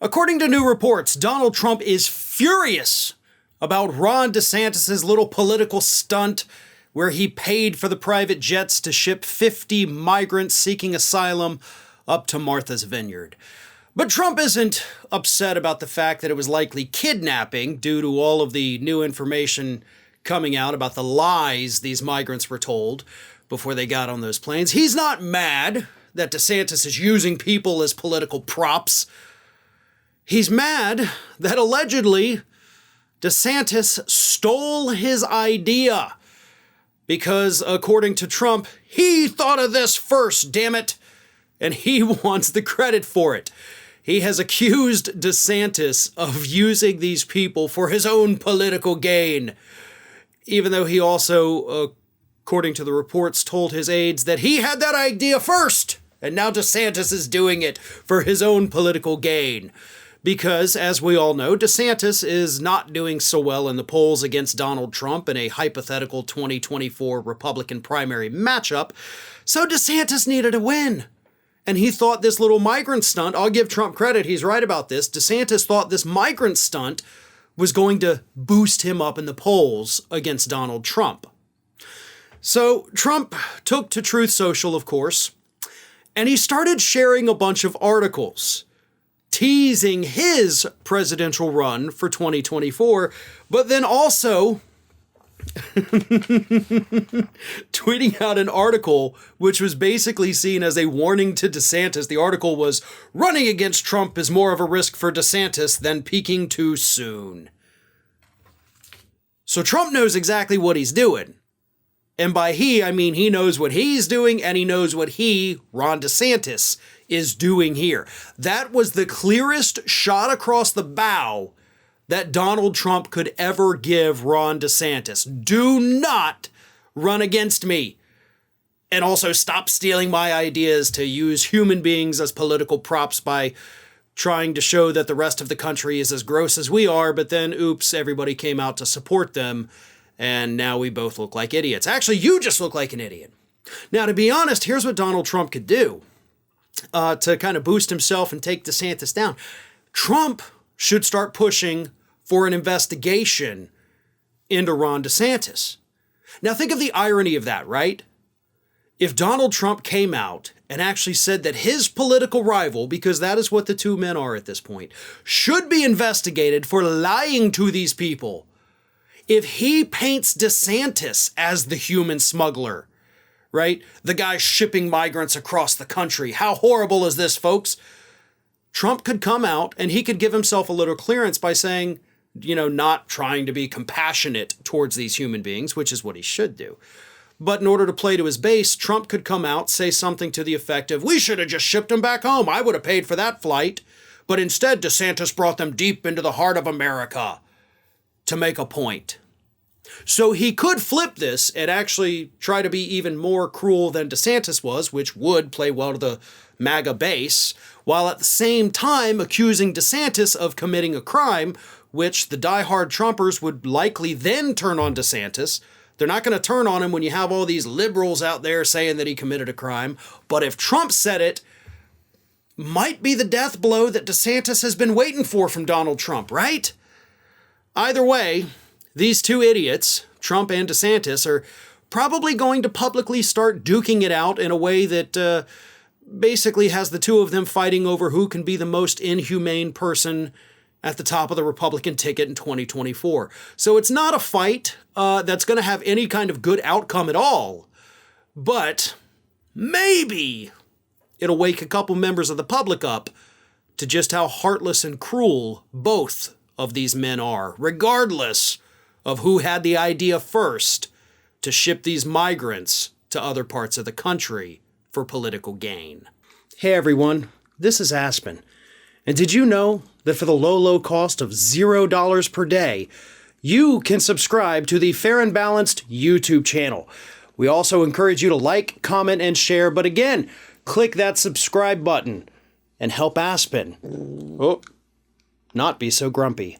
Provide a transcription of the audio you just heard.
According to new reports, Donald Trump is furious about Ron DeSantis' little political stunt where he paid for the private jets to ship 50 migrants seeking asylum up to Martha's Vineyard. But Trump isn't upset about the fact that it was likely kidnapping due to all of the new information coming out about the lies these migrants were told before they got on those planes. He's not mad that DeSantis is using people as political props. He's mad that allegedly DeSantis stole his idea because, according to Trump, he thought of this first, damn it, and he wants the credit for it. He has accused DeSantis of using these people for his own political gain, even though he also, according to the reports, told his aides that he had that idea first, and now DeSantis is doing it for his own political gain. Because, as we all know, DeSantis is not doing so well in the polls against Donald Trump in a hypothetical 2024 Republican primary matchup, so DeSantis needed a win. And he thought this little migrant stunt, I'll give Trump credit, he's right about this, DeSantis thought this migrant stunt was going to boost him up in the polls against Donald Trump. So Trump took to Truth Social, of course, and he started sharing a bunch of articles teasing his presidential run for 2024, but then also tweeting out an article which was basically seen as a warning to DeSantis. The article was, "Running against Trump is more of a risk for DeSantis than peaking too soon." So Trump knows exactly what he's doing. And by he, I mean he knows what he's doing and he knows what he, Ron DeSantis, is doing here. That was the clearest shot across the bow that Donald Trump could ever give Ron DeSantis. Do not run against me. And also stop stealing my ideas to use human beings as political props by trying to show that the rest of the country is as gross as we are, but then, oops, everybody came out to support them, and now we both look like idiots. Actually, you just look like an idiot. Now, to be honest, here's what Donald Trump could do to kind of boost himself and take DeSantis down. Trump should start pushing for an investigation into Ron DeSantis. Now, think of the irony of that, right? If Donald Trump came out and actually said that his political rival, because that is what the two men are at this point, should be investigated for lying to these people. If he paints DeSantis as the human smuggler, right? The guy shipping migrants across the country. How horrible is this, folks? Trump could come out and he could give himself a little clearance by saying, not trying to be compassionate towards these human beings, which is what he should do. But in order to play to his base, Trump could come out, say something to the effect of, "We should have just shipped them back home. I would have paid for that flight. But instead, DeSantis brought them deep into the heart of America," to make a point. So he could flip this and actually try to be even more cruel than DeSantis was, which would play well to the MAGA base, while at the same time accusing DeSantis of committing a crime, which the diehard Trumpers would likely then turn on DeSantis. They're not going to turn on him when you have all these liberals out there saying that he committed a crime. But if Trump said it, might be the death blow that DeSantis has been waiting for from Donald Trump, right? Either way, these two idiots, Trump and DeSantis, are probably going to publicly start duking it out in a way that basically has the two of them fighting over who can be the most inhumane person at the top of the Republican ticket in 2024. So it's not a fight that's going to have any kind of good outcome at all. But maybe it'll wake a couple members of the public up to just how heartless and cruel both of these men are, regardless of who had the idea first to ship these migrants to other parts of the country for political gain. Hey everyone, this is Aspen. And did you know that for the low cost of $0 per day, you can subscribe to the Fair and Balanced YouTube channel? We also encourage you to like, comment, and share, but again, click that subscribe button and help Aspen not be so grumpy.